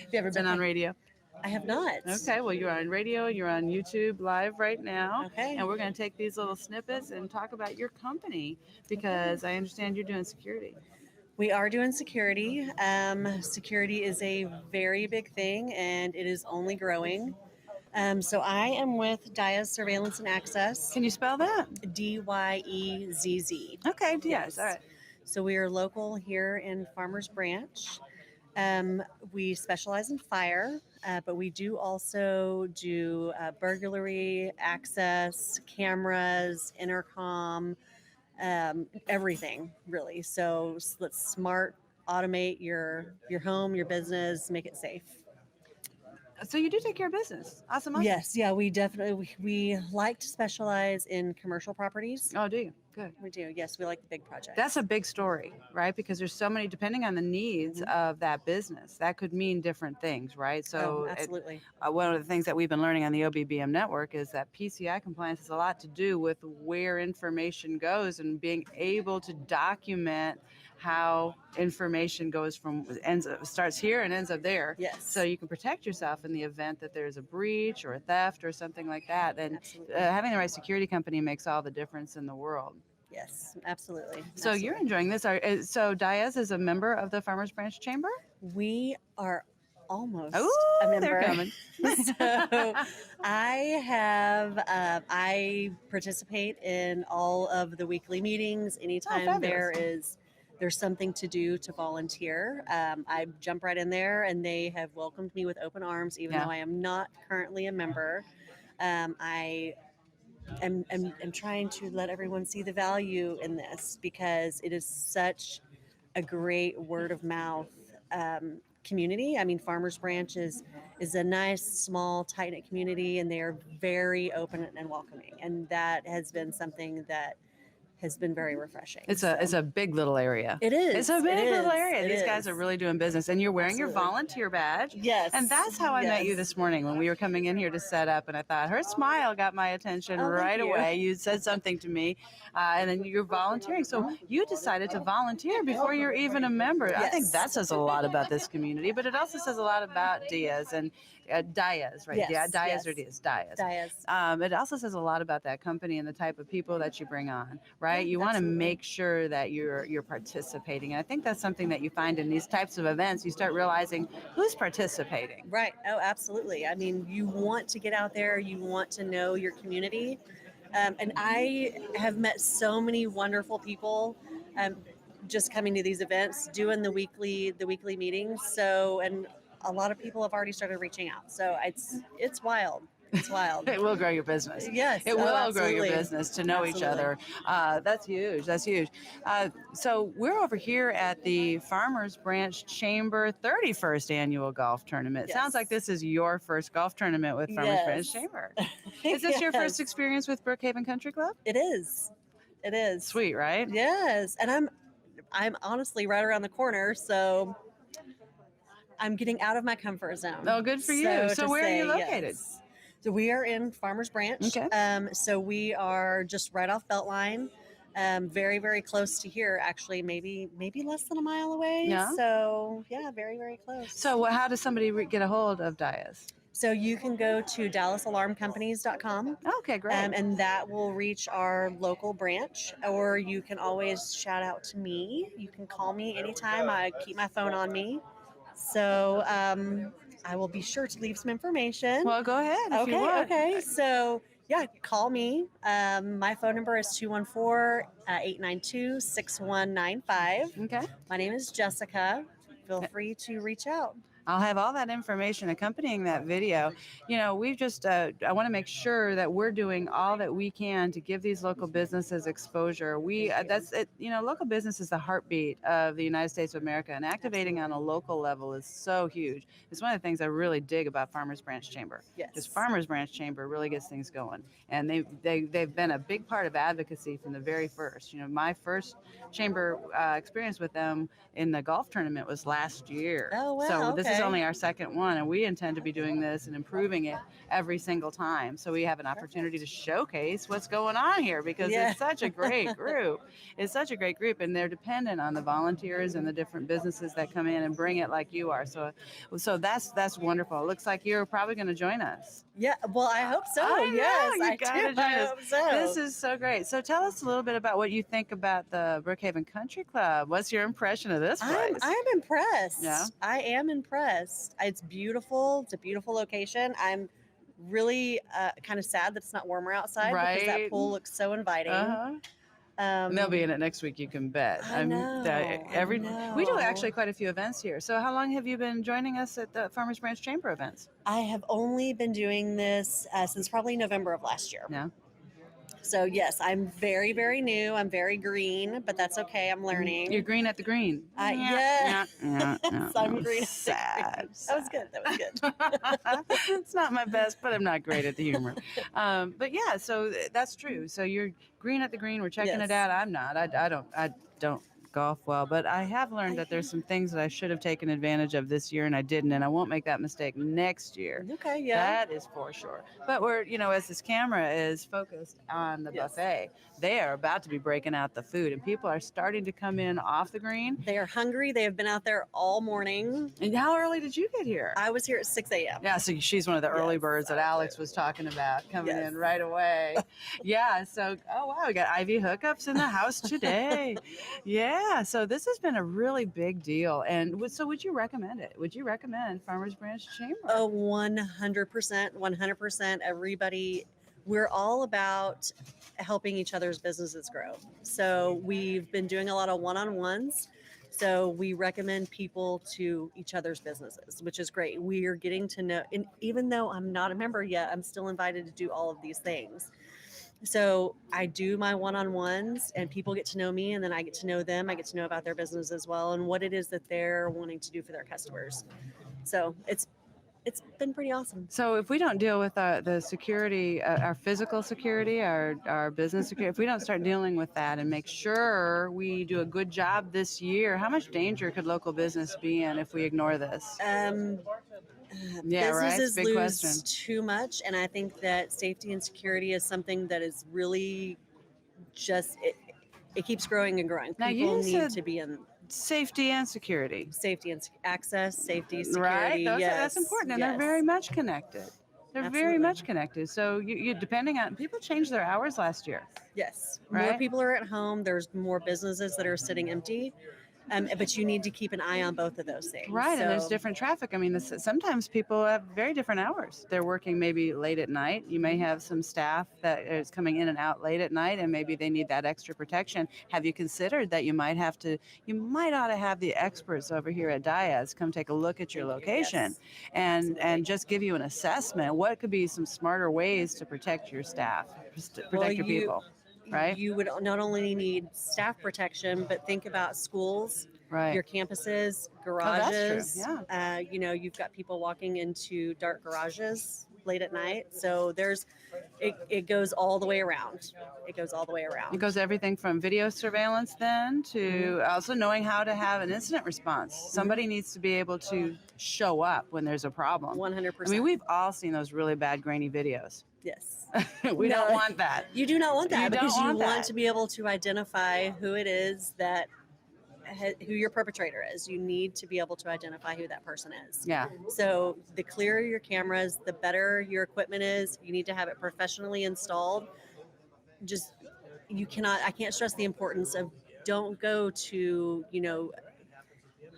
Have you ever been on radio? I have not. Okay, well, you're on radio, you're on YouTube live right now. Okay. And we're going to take these little snippets and talk about your company because I understand you're doing security. We are doing security. Security is a very big thing, and it is only growing. So I am with DYEZZ Surveillance and Access. Can you spell that? DYEZZ. Okay, DYEZZ. All right. So we are local here in Farmers Branch. We specialize in fire, but we do also do burglary, access, cameras, intercom, everything really. So let's smart automate your home, your business, make it safe. So you do take care of business. Awesome. Yes, yeah, we definitely we like to specialize in commercial properties. Oh, do you? Good. We do. Yes, we like the big projects. That's a big story, right? Because there's so many, depending on the needs of that business, that could mean different things, right? So absolutely. One of the things that we've been learning on the OBBM network is that PCI compliance has a lot to do with where information goes and being able to document how information goes from starts here and ends up there. Yes. So you can protect yourself in the event that there's a breach or a theft or something like that. And having the right security company makes all the difference in the world. Yes, absolutely. So you're enjoying this. So DYEZZ is a member of the Farmers Branch Chamber? We are almost a member. They're coming. So I participate in all of the weekly meetings. Anytime there's something to do to volunteer, I jump right in there, and they have welcomed me with open arms, even though I am not currently a member. I'm trying to let everyone see the value in this because it is such a great word of mouth community. I mean, Farmers Branch is a nice, small, tight-knit community, and they are very open and welcoming. And that has been something that has been very refreshing. It's a big little area. It is. It's a big little area. These guys are really doing business, and you're wearing your volunteer badge. Yes. And that's how I met you this morning when we were coming in here to set up, and I thought her smile got my attention right away. You said something to me, and then you're volunteering. So you decided to volunteer before you're even a member. Yes. I think that says a lot about this community, but it also says a lot about DYEZZ and DYEZZ, right? Yes. Yeah, DYEZZ or DYEZZ? DYEZZ. It also says a lot about that company and the type of people that you bring on, right? You want to make sure that you're participating. And I think that's something that you find in these types of events. You start realizing who's participating. Right. Oh, absolutely. I mean, you want to get out there. You want to know your community. And I have met so many wonderful people just coming to these events, doing the weekly meetings. So, and a lot of people have already started reaching out. So it's wild. It's wild. It will grow your business. Yes. It will grow your business to know each other. That's huge. That's huge. So we're over here at the Farmers Branch Chamber 31st Annual Golf Tournament. Yes. Sounds like this is your first golf tournament with Farmers Branch Chamber. Is this your first experience with Brookhaven Country Club? It is. It is. Sweet, right? Yes. And I'm honestly right around the corner, so I'm getting out of my comfort zone. Oh, good for you. So where are you located? Yes. So we are in Farmers Branch. Okay. So we are just right off Beltline, very, very close to here. Actually, maybe less than a mile away. Yeah. So yeah, very, very close. So how does somebody get a hold of DYEZZ? So you can go to DallasAlarmCompanies.com. Okay, great. And that will reach our local branch, or you can always shout out to me. You can call me anytime. I keep my phone on me. So I will be sure to leave some information. Well, go ahead if you want. Okay. So, yeah, call me. My phone number is 214-892-6195. Okay. My name is Jessica. Feel free to reach out. I'll have all that information accompanying that video. You know, we've just, I want to make sure that we're doing all that we can to give these local businesses exposure. That's it. You know, local business is the heartbeat of the United States of America, and activating on a local level is so huge. It's one of the things I really dig about Farmers Branch Chamber. Yes. Because Farmers Branch Chamber really gets things going. And they've been a big part of advocacy from the very first. You know, my first chamber experience with them in the golf tournament was last year. Oh, wow. So this is Okay. only our second one, and we intend to be doing this and improving it every single time. So we have an opportunity to showcase what's going on here because Yeah. it's such a great group. It's such a great group, and they're dependent on the volunteers and the different businesses that come in and bring it like you are. So that's wonderful. It looks like you're probably going to join us. Yeah. Well, I hope so. I know, Yes, you I gotta do. join I us. hope so. This is so great. So tell us a little bit about what you think about the Brookhaven Country Club. What's your impression of this place? I'm impressed. Yeah. I am impressed. It's beautiful. It's a beautiful location. I'm really kind of sad that it's not warmer outside because that Right. pool looks so inviting. Uh-huh. And they'll be in it next week, you can bet. I know. We do actually quite a few events here. So how long have you been joining us at the Farmers Branch Chamber events? I have only been doing this since probably November of last year. Yeah. So yes, I'm very, very new. I'm very green, but that's okay. I'm learning. You're green at the green. Yeah. Yeah. I'm green. Sad. That was good. That was good. It's not my best, but I'm not great at the humor. But yeah, so that's true. So you're green at the green. We're checking Yes. it out. I'm not. I don't golf well, but I have learned that there's some things that I should have taken advantage of this year and I didn't, and I won't make that mistake next year. Okay, yeah. That is for sure. But we're, as this camera is focused on the Yes. buffet, they are about to be breaking out the food, and people are starting to come in off the green. They are hungry. They have been out there all morning. And how early did you get here? I was here at 6 a.m. Yeah, so she's one of the early Yes, birds that Alex was talking about coming Yes. in right away. Yeah, so, oh wow, we got IV hookups in the house today. Yeah, so this has been a really big deal. And so would you recommend it? Would you recommend Farmers Branch Chamber? Oh, 100%, 100%. Everybody, we're all about helping each other's businesses grow. So we've been doing a lot of one-on-ones. So we recommend people to each other's businesses, which is great. We are getting to know, and even though I'm not a member yet, I'm still invited to do all of these things. So I do my one-on-ones and people get to know me, and then I get to know them. I get to know about their business as well and what it is that they're wanting to do for their customers. So it's been pretty awesome. So if we don't deal with the security, our physical security, our business security, if we don't start dealing with that and make sure we do a good job this year, how much danger could local business be in if we ignore this? Yeah, right. Businesses Big lose question. too much, and I think that safety and security is something that is really just it keeps growing and growing. Now, you People need said to be in Safety and security. safety and access, safety, security. Right, that's Yes, important, and yes. they're very much connected. They're very Absolutely. much connected. So you depending on people changed their hours last year. Yes, more Right? people are at home. There's more businesses that are sitting empty, but you need to keep an eye on both of those things. Right, and there's So- different traffic. I mean, sometimes people have very different hours. They're working maybe late at night. You may have some staff that is coming in and out late at night, and maybe they need that extra protection. Have you considered that you might ought to have the experts over here at DYEZZ come take a look at your location Yes. and just give you an assessment? What could be some smarter ways to protect your staff, protect Well, your people? Right? You would not only need staff protection, but think about schools, Right. your campuses, that's garages. true, You've got people walking into dark garages late at night. So it goes all the way around. It goes all the way around. It goes everything from video surveillance then to also knowing how to have an incident response. Somebody needs to be able to show up when there's a problem. 100%. I mean, we've all seen those really bad grainy videos. Yes. We No. don't want that. You do not want that You don't because you want want that. to be able to identify who it is who your perpetrator is. You need to be able to identify who that person is. Yeah. So the clearer your cameras, the better your equipment is. You need to have it professionally installed. I can't stress the importance of don't go to,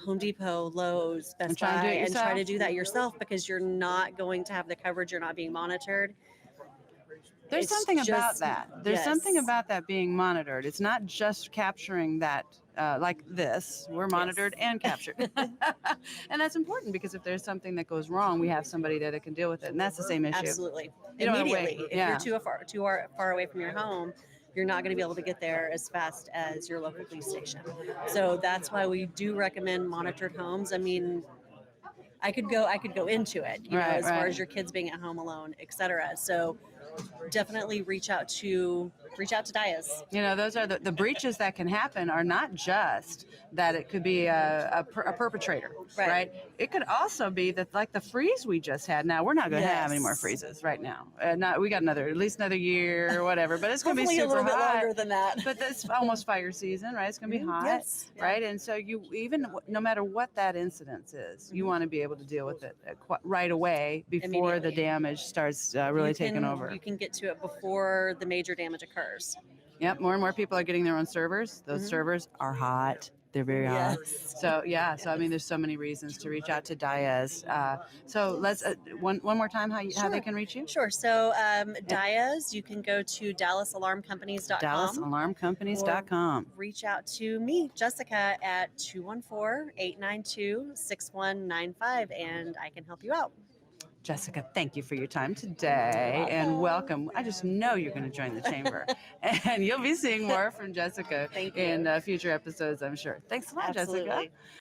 Home Depot, Lowe's, Best try and Buy, do it and try to yourself. do that yourself because you're not going to have the coverage. You're not being monitored. There's It's something about just- that. There's something yes. about that being monitored. It's not just capturing that, like this. We're monitored and captured. And that's important because if there's something that goes wrong, we have somebody there that can deal with it. And that's the same issue. Absolutely. You don't wanna wait. Immediately. If Yeah. you're too far away from your home, you're not going to be able to get there as fast as your local police station. So that's why we do recommend monitored homes. I mean, I could go into it, as far right. as your kids being at home alone, et cetera. So definitely reach out to reach out to DYEZZ. You know, those are the breaches that can happen are not just that it could be a perpetrator, right? It could also be that, like the freeze we just had. Now we're not going to have any more freezes right now. We got at least another year or whatever, but it's going to be super a little bit hot. longer than that. But that's almost fire season, right? It's going to be hot, right? And so no matter what that incidence is, you want to be able to deal with it right away before the damage starts really taking over. You can get to it before the major damage occurs. Yep, more and more people are getting their own servers. Those servers are hot. They're very hot. So I mean, there's so many reasons to reach out to DYEZZ. So let's one more time how they can reach you. Sure. So DYEZZ, you can go to DallasAlarmCompanies.com. DallasAlarmCompanies.com. Reach out to me, Jessica, at 214-892-6195, and I can help you out. Jessica, thank you for your time today and welcome. I just know you're going to join the chamber and you'll be seeing more from Jessica in future episodes, I'm sure. Thanks a lot, Jessica.